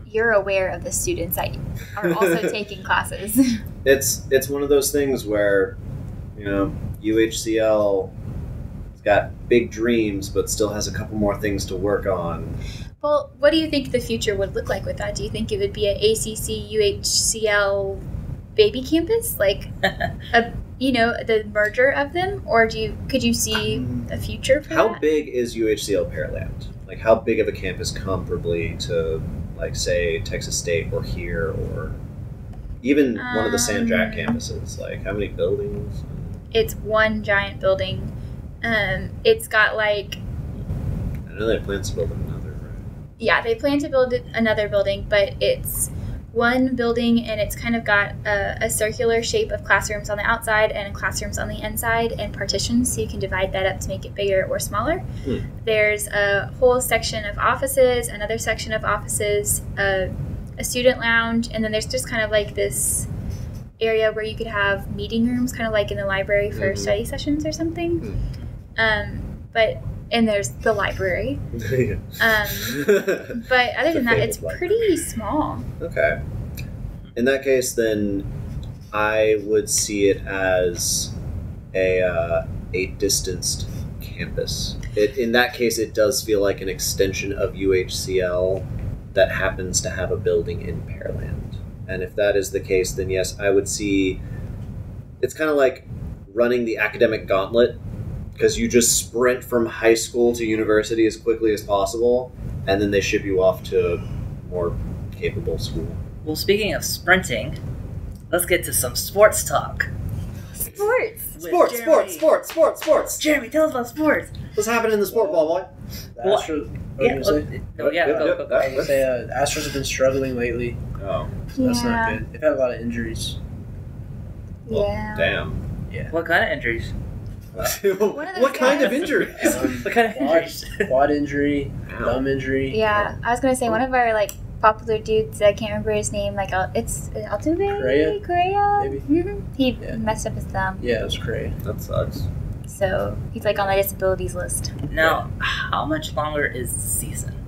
you're aware of the students that are also taking classes. It's one of those things where, UHCL has got big dreams, but still has a couple more things to work on. Well, what do you think the future would look like with that? Do you think it would be an ACC, UHCL baby campus? Like, the merger of them? Or could you see a future for How that? big is UHCL Pearland? Like, how big of a campus comparably to, like, say, Texas State or here, or even one of the San Jac campuses? Like, how many buildings? It's one giant building. It's got, like... I know they plan to build another, right? Yeah, they plan to build another building, but it's one building, and it's kind of got a circular shape of classrooms on the outside and classrooms on the inside and partitions, so you can divide that up to make it bigger or smaller. There's a whole section of offices, another section of offices, a student lounge, and then there's just kind of like this area where you could have meeting rooms, kind of like in the library for study sessions or something. And there's the library. But other than that, it's pretty small. Okay. In that case, then I would see it as a distanced campus. In that case, it does feel like an extension of UHCL that happens to have a building in Pearland. And if that is the case, then yes, I would see... It's kind of like running the academic gauntlet, because you just sprint from high school to university as quickly as possible, and then they ship you off to a more capable school. Well, speaking of sprinting, let's get to some sports talk. Sports. Jeremy, tell us about sports. What's happening in the sport ball, boy? Go. Astros have been struggling lately. Oh. So that's not good. They've had a lot of injuries. Well, damn. Yeah. What kind of injuries? What kind of injuries? What kind of injuries? Quad injury, thumb injury. Yeah, I was gonna say one of our popular dudes. I can't remember his name. It's Altuve. Correa. Maybe. Mm-hmm. He messed up his thumb. Yeah, it was Correa. That sucks. So he's on the disabilities list. Now, how much longer is the season?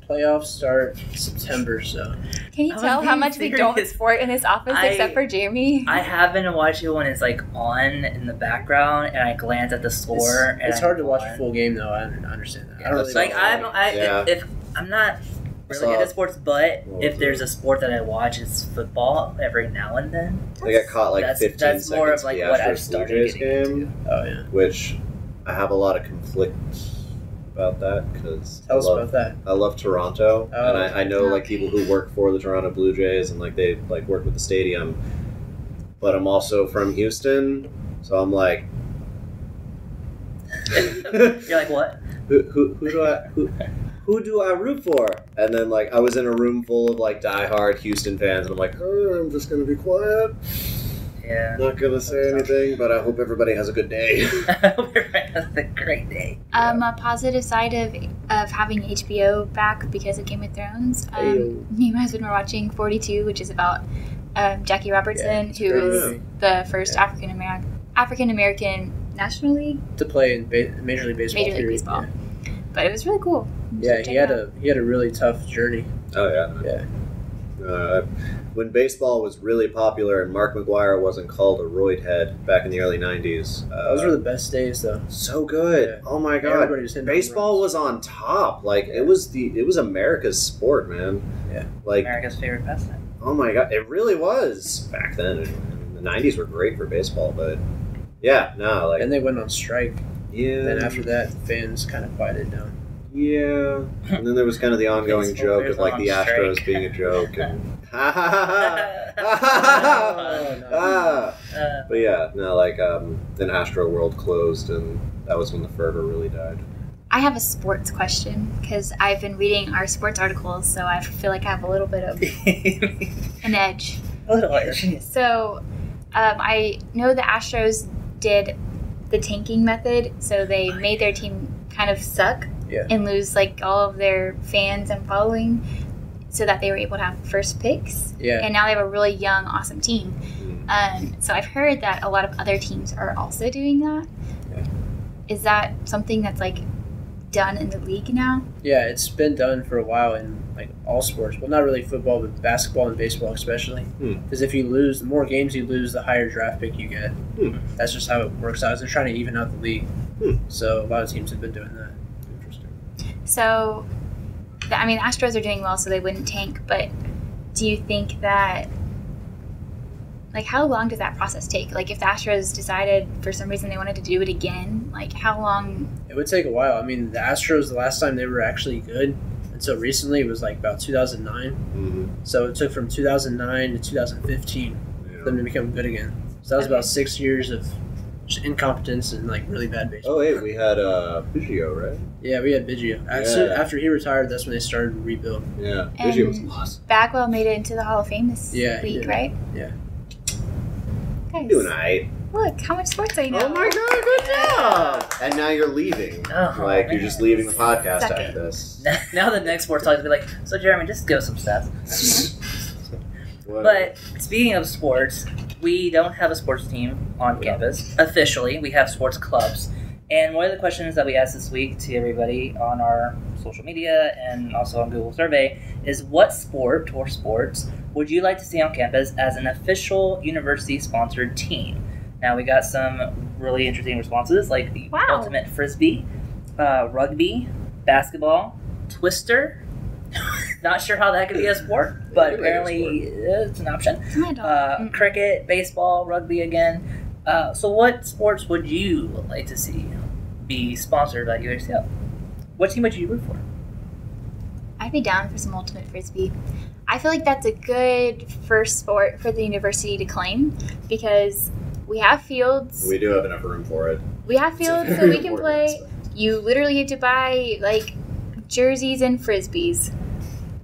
Playoffs start September, so. Can you tell how much we don't sport in this office except for Jeremy? I have been watching when it's on in the background, and I glance at the score. It's hard to watch a full game, though. I understand that. Yeah, if I'm not really into sports, but if there's a sport that I watch, it's football every now and then. I got caught like That's 15 more seconds of like the what I've Astros started Blue Jays getting game, Oh yeah. which I have a lot of conflict about that because Tell us about that. I love Toronto, Oh. and I know like people who work for the Toronto Blue Jays and like they like work with the stadium, but I'm also from Houston, so I'm like, You're like, what? who do I root for? And then like I was in a room full of like diehard Houston fans, and I'm like, I'm just gonna be quiet. Yeah. Not gonna say anything, but I hope everybody has a good day. I hope everybody has a great day. A positive side of having HBO back because of Game of Thrones. Ayo. Me and my husband were watching 42, which is about Jackie Robertson, who great is movie. the first African American National League, To play in Major League Baseball. Major League period, Baseball. But it was really cool. Yeah, So he check had it out. a really tough journey. Oh yeah. Yeah. When baseball was really popular and Mark McGwire wasn't called a roid head back in the early 90s. Those were the best days, though. so good. Yeah. Oh my god. Everybody was hitting Baseball home was on top. Like it was America's sport, man. Yeah. Like America's favorite pastime. oh my god, it really was back then. I mean, the 90s were great for baseball, but yeah, no, like And they went on strike. yeah. Then after that, the fans kind of quieted down. Yeah. And then there was kind of the ongoing Baseball joke players of like on the Astros strike. being a joke and ha ha ha ha. Oh, no. Ah. But yeah, no, like then Astro World closed, and that was when the fervor really died. I have a sports question because I've been reading our sports articles, so I feel like I have a little bit of an edge. A little edge. So I know the Astros did the tanking method, so they made their team kind of suck Yeah. and lose like all of their fans and following so that they were able to have first picks. Yeah. And now they have a really young, awesome team. So I've heard that a lot of other teams are also doing that. Yeah. Is that something that's like done in the league now? Yeah, it's been done for a while in like all sports. Well, not really football, but basketball and baseball especially. Because if you lose, the more games you lose, the higher draft pick you get. That's just how it works out. They're trying to even out the league. So a lot of teams have been doing that. Interesting. So, the Astros are doing well, so they wouldn't tank. But do you think that, like, how long does that process take? Like, if the Astros decided for some reason they wanted to do it again, like, how long? It would take a while. I mean, the Astros, the last time they were actually good, until recently, it was like about 2009. So it took from 2009 to 2015 for them to become good again. So that was about 6 years of just incompetence and like really bad baseball. Oh, hey, we had Biggio, right? Yeah, we had Biggio. After he retired, that's when they started to rebuild. Yeah, And Biggio was awesome. Bagwell made it into the Hall of Fame this Yeah, he week, did. right? Yeah. Guys, Doing alright. look how much sports I know. Oh my god, good job! And now you're leaving. Oh, like, you're man. just leaving the podcast Suck after it. this. Now the next sports talk is going to be like, so Jeremy, just give us some stats. Whatever. But speaking of sports, we don't have a sports team on campus officially. We have sports clubs. And one of the questions that we asked this week to everybody on our social media and also on Google Survey is what sport or sports would you like to see on campus as an official university-sponsored team? Now, we got some really interesting responses like the Wow. ultimate frisbee, rugby, basketball, twister. Not sure how that could be a sport, but It could be a apparently it's an option. It's my dog. Cricket, baseball, rugby again. So what sports would you like to see be sponsored by UHCL? What team would you root for? I'd be down for some ultimate frisbee. I feel like that's a good first sport for the university to claim because we have fields. We do have enough room for it. We have It's a fields so very we can important play. aspect. You literally have to buy like jerseys and frisbees.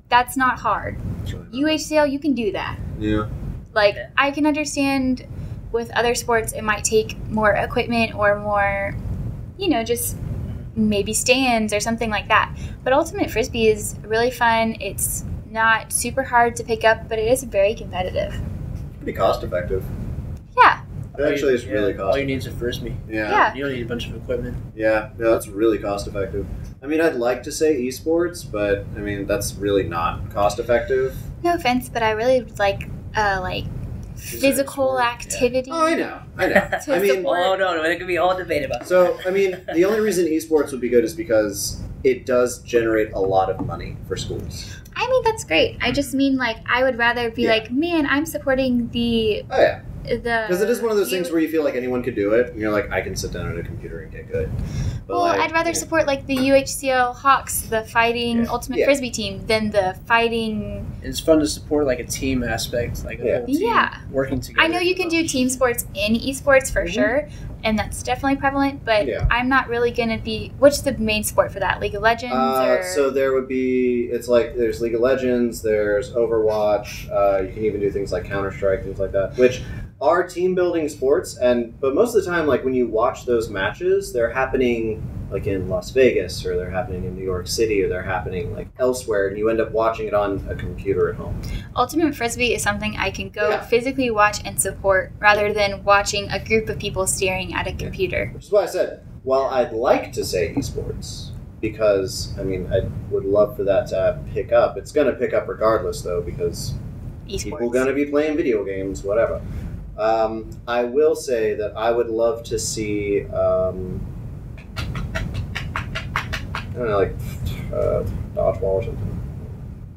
That's not hard. UHCL, you can do that. Yeah. Like, Yeah. I can understand with other sports it might take more equipment or more, just maybe stands or something like that. But ultimate frisbee is really fun. It's not super hard to pick up, but it is very competitive. Pretty cost effective. Yeah. Actually, it's really All cost you need is a frisbee. Yeah. You don't need a bunch of equipment. Yeah, no, that's really cost effective. I mean, I'd like to say esports, but I mean, that's really not cost effective. No offense, but I really would like physical sport? activity. Oh, I know. To I mean, support- Oh no, there could be a whole debate about so I mean, the only reason esports would be good is because it does generate a lot of money for schools. I mean, that's great. I just mean, like, I would rather be like, man, I'm supporting the... Oh, yeah. Because it is one of those things where you feel like anyone could do it, and you're like, I can sit down at a computer and get good. But well, I'd rather support, like, the UHCL Hawks, the fighting Ultimate Frisbee team, than the fighting... It's fun to support, like, a team aspect, like a whole team working together. I know you can do team sports in esports for sure, and that's definitely prevalent, but I'm not really going to be... What's the main sport for that? League of Legends? Or... So there would be... It's like, there's League of Legends, there's Overwatch, you can even do things like Counter-Strike, things like that, which... are team-building sports, but most of the time, like, when you watch those matches, they're happening, like, in Las Vegas, or they're happening in New York City, or they're happening, like, elsewhere, and you end up watching it on a computer at home. Ultimate Frisbee is something I can go physically watch and support, rather than watching a group of people staring at a computer. Which is why I said, while I'd like to say esports, because, I mean, I would love for that to pick up. It's going to pick up regardless, though, because people are going to be playing video games, whatever. I will say that I would love to see, I don't know, like dodgeball or something.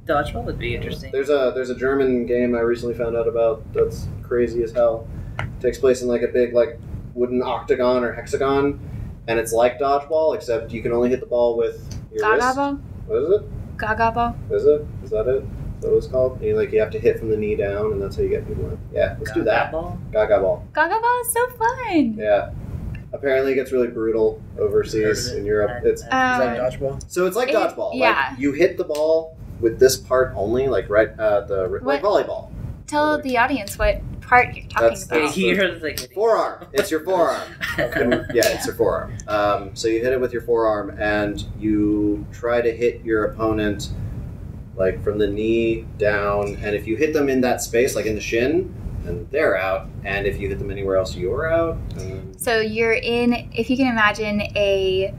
Dodgeball would be interesting. There's a German game I recently found out about that's crazy as hell. It takes place in like a big like wooden octagon or hexagon, and it's like dodgeball except you can only hit the ball with your wrist. Gaga ball? What is it? Gaga ball? Is it? Is that it? Is that what it's called? And you have to hit from the knee down, and that's how you get people in. Yeah, let's do that. Gaga ball. Gaga ball is so fun. Yeah. Apparently, it gets really brutal overseas in Europe. It's like dodgeball. So it's like dodgeball. Yeah. Like, you hit the ball with this part only, like right at like volleyball. Tell the audience what part you're talking about. Forearm. It's your forearm. It's your forearm. So you hit it with your forearm, and you try to hit your opponent like from the knee down, and if you hit them in that space, like in the shin, then they're out, and if you hit them anywhere else, you're out. So you're in, if you can imagine a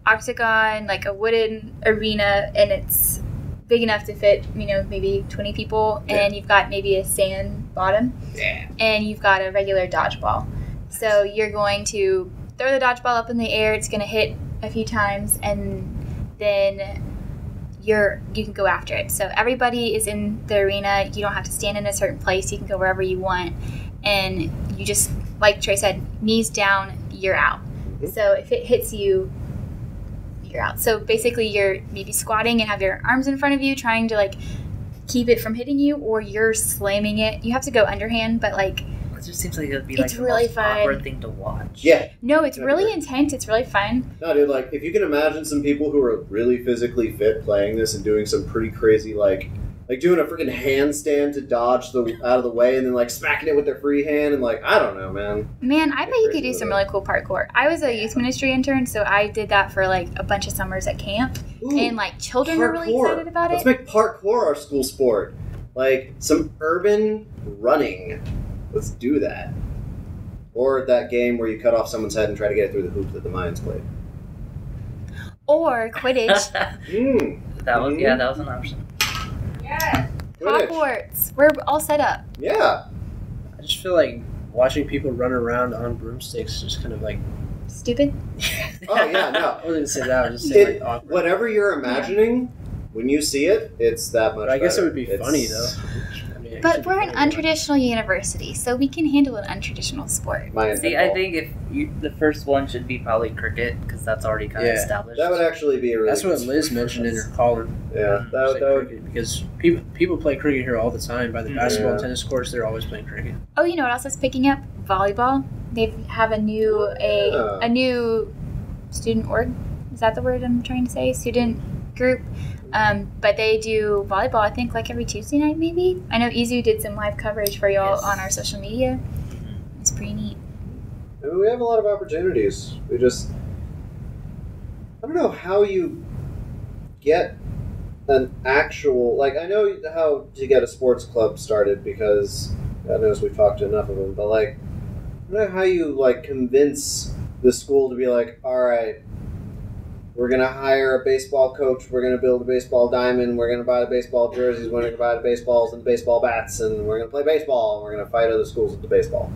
octagon, like a wooden arena, and it's big enough to fit, maybe 20 people, and you've got maybe a sand bottom, and you've got a regular dodgeball. So you're going to throw the dodgeball up in the air, it's going to hit a few times, and then you can go after it. So everybody is in the arena. You don't have to stand in a certain place. You can go wherever you want. And you just, like Trey said, knees down, you're out. So if it hits you, you're out. So basically you're maybe squatting and have your arms in front of you trying to, like, keep it from hitting you, or you're slamming it. You have to go underhand, but, like, it just seems like it would be like the really most fun. Awkward thing to watch. Yeah. No, it's really intense. It's really fun. No, dude, like, if you can imagine some people who are really physically fit playing this and doing some pretty crazy, like doing a freaking handstand to dodge out of the way and then, like, smacking it with their free hand and, like, I don't know, man. Man, I bet you could do some really cool parkour. I was a youth ministry intern, so I did that for, like, a bunch of summers at camp. Ooh, and, like, children were really excited about it. Let's make parkour our school sport. Like, some urban running. Let's do that. Or that game where you cut off someone's head and try to get it through the hoop that the Mayans played. Or Quidditch. That was an option. Yes. Hogwarts. We're all set up. Yeah. I just feel like watching people run around on broomsticks is just kind of like stupid. Oh yeah, no. I wasn't gonna say that. I was just saying like awkward. Whatever you're imagining, when you see it, it's that much. But I guess better. It would be funny though. But we're an untraditional university, so we can handle an untraditional sport. See, I think the first one should be probably cricket, because that's already kind of established. That would actually be a really. That's what Liz mentioned in her column. Yeah, that would because people play cricket here all the time. By the basketball and tennis courts, they're always playing cricket. Oh, you know what else is picking up? Volleyball. They have a new student org. Is that the word I'm trying to say? Student group. But they do volleyball, I think, like every Tuesday night, maybe. I know Izu did some live coverage for y'all on our social media. It's pretty neat. I mean, we have a lot of opportunities. I don't know how you get an actual, like, I know how to get a sports club started because God knows we've talked to enough of them, but, like, I don't know how you, like, convince the school to be like, all right, we're going to hire a baseball coach, we're going to build a baseball diamond, we're going to buy the baseball jerseys, we're going to buy the baseballs and the baseball bats, and we're going to play baseball, and we're going to fight other schools with the baseball.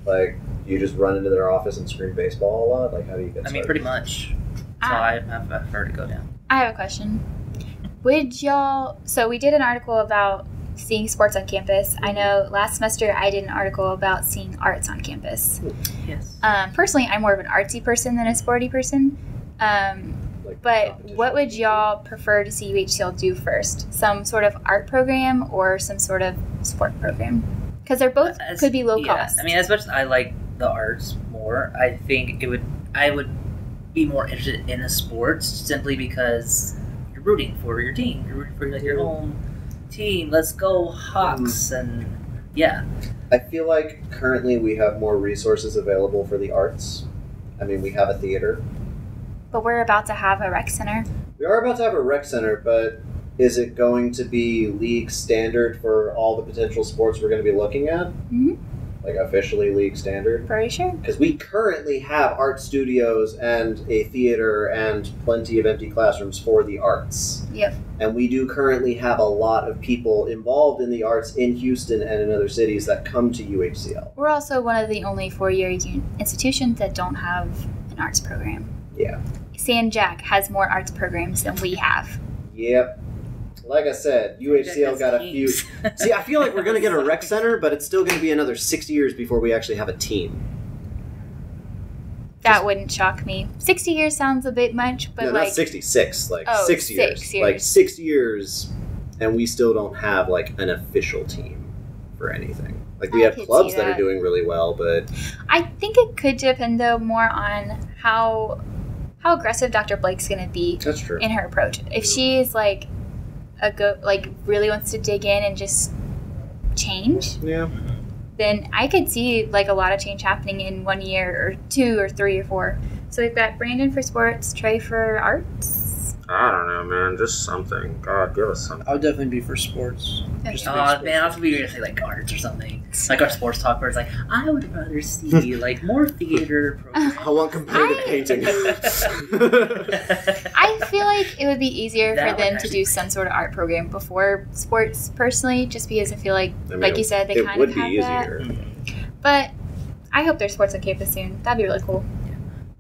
Like, you just run into their office and scream baseball a lot? Like, how do you get started? I mean, pretty much. So I've heard it go down. I have a question. Would y'all... So we did an article about seeing sports on campus. I know last semester I did an article about seeing arts on campus. Yes. Personally, I'm more of an artsy person than a sporty person. But what would y'all prefer to see UHCL do first? Some sort of art program or some sort of sport program? Because they're both could be low cost. I mean, as much as I like the arts more, I think I would be more interested in a sports simply because you're rooting for your team. You're rooting for like your home team. Let's go Hawks! And yeah. I feel like currently we have more resources available for the arts. I mean, we have a theater. But we're about to have a rec center. We are about to have a rec center, but is it going to be league standard for all the potential sports we're going to be looking at? Mm-hmm. Like officially league standard? Pretty sure. Because we currently have art studios and a theater and plenty of empty classrooms for the arts. Yep. And we do currently have a lot of people involved in the arts in Houston and in other cities that come to UHCL. We're also one of the only four-year institutions that don't have an arts program. Yeah. San Jack has more arts programs than we have. Yep. Like I said, UHCL got a few... See, I feel like we're going to get a rec center, but it's still going to be another 6 years before we actually have a team. That wouldn't shock me. 60 years sounds a bit much, but no, like... not 66. Like, oh, 6 years. 6 years. Like, 6 years, and we still don't have, like, an official team for anything. Like, we have clubs that are doing really well, but... I think it could depend, though, more on how aggressive Dr. Blake's going to be. That's true. In her approach. If she's, like... really wants to dig in and just change, yeah, then I could see like a lot of change happening in 1 year or 2 or 3 or 4. So we've got Brandon for sports, Trey for arts. I don't know, man. Just something. God, give us something. I would definitely be for sports. Okay. Just Man, I was going to say like arts or something. Like our sports talk where it's like, I would rather see like more theater programs. I want competitive painting. I feel like it would be easier for them to do some sort of art program before sports, personally, just because I feel like you said, they kind of have that. But I hope there's sports on campus soon. That'd be really cool.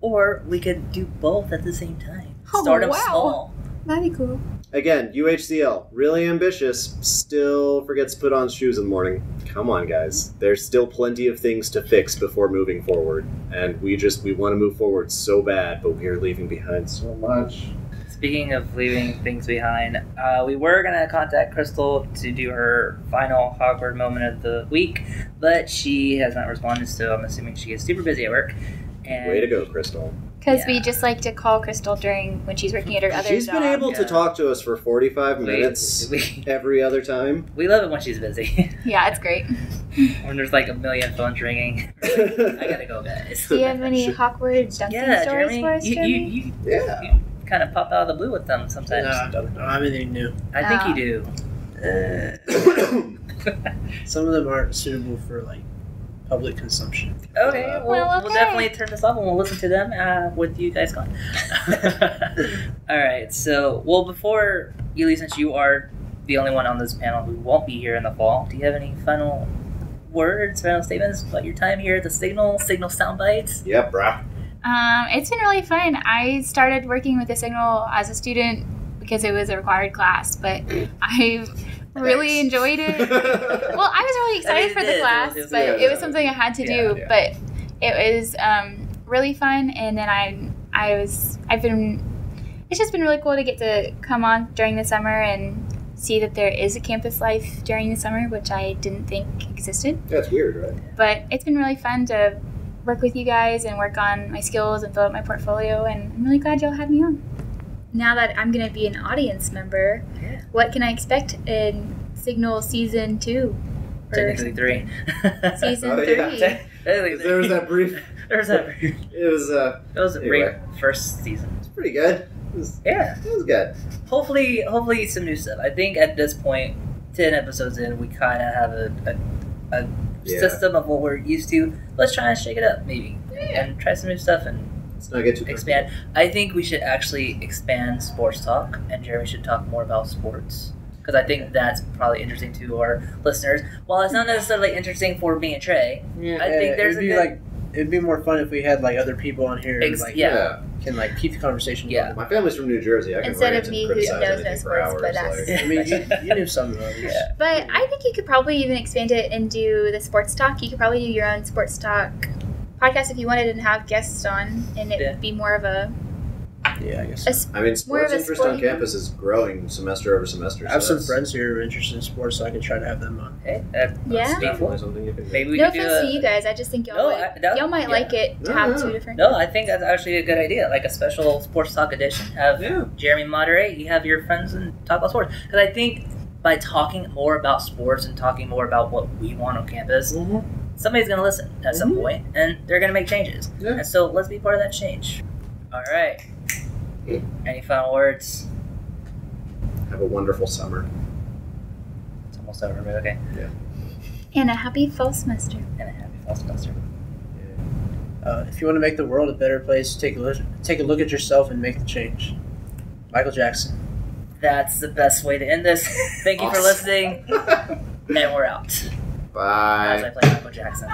Or we could do both at the same time. Oh, Start them wow. small. That'd be cool. Again, UHCL, really ambitious, still forgets to put on shoes in the morning. Come on, guys. There's still plenty of things to fix before moving forward. And we want to move forward so bad, but we're leaving behind so much. Speaking of leaving things behind, we were going to contact Crystal to do her final Hogwarts moment of the week, but she has not responded, so I'm assuming she is super busy at work. And way to go, Crystal. Because we just like to call Crystal when she's working at her other job. She's been able to talk to us for 45 minutes every other time. We love it when she's busy. Yeah, it's great. When there's like a million phones ringing. I gotta go, guys. Do you have any Hogwarts Duncan stories for us, Jeremy? You kind of pop out of the blue with them sometimes. No, I don't have anything new. I think you do. Some of them aren't suitable for like public consumption. Okay, we'll definitely turn this off and we'll listen to them with you guys gone. Alright, so, before you leave, since you are the only one on this panel who won't be here in the fall, do you have any final words, final statements about your time here at the Signal Soundbytes? Yeah, brah. It's been really fun. I started working with the Signal as a student because it was a required class, but I've really enjoyed it. Well, I was really excited for the class, but it was something I had to do. Yeah. But it was really fun, and then it's just been really cool to get to come on during the summer and see that there is a campus life during the summer, which I didn't think existed. That's weird, right? But it's been really fun to work with you guys and work on my skills and fill out my portfolio, and I'm really glad y'all had me on. Now that I'm going to be an audience member, what can I expect in Signal Season 2? Technically 3. Season 3. Yeah. There was that brief. It was a great first season. It's pretty good. It was good. Hopefully some new stuff. I think at this point, 10 episodes in, we kind of have a system of what we're used to. Let's try and shake it up, maybe, and try some new stuff and not get too expand. I think we should actually expand sports talk, and Jeremy should talk more about sports, because I think that's probably interesting to our listeners. While it's not necessarily interesting for me and Trey, I think there's like it'd be more fun if we had like other people on here and, like can like keep the conversation going. My family's from New Jersey. I can Instead rant of me and who criticize knows no anything for sports, hours. but us. I mean, you knew some of those. Yeah. But I think you could probably even expand it and do the sports talk. You could probably do your own sports talk podcast if you wanted and have guests on, and it would be more of a. Yeah, I guess. I mean, sports interest on campus is growing semester over semester. I have some friends who are interested in sports, so I could try to have them on. Hey, yeah. Definitely something you can do. Maybe we No could do offense to you guys, I just think y'all might like it to have two different. No, I think that's actually a good idea. Like a special sports talk edition. Have Jeremy moderate. You have your friends and talk about sports. Because I think by talking more about sports and talking more about what we want on campus, somebody's going to listen at some point, and they're going to make changes. Yeah. And so let's be part of that change. All right. Any final words? Have a wonderful summer. It's almost over, but okay. Yeah. And a happy fall semester. And a happy fall semester. If you want to make the world a better place, take a look at yourself and make the change. Michael Jackson. That's the best way to end this. Thank you for listening. And we're out. Bye. As I play Michael Jackson.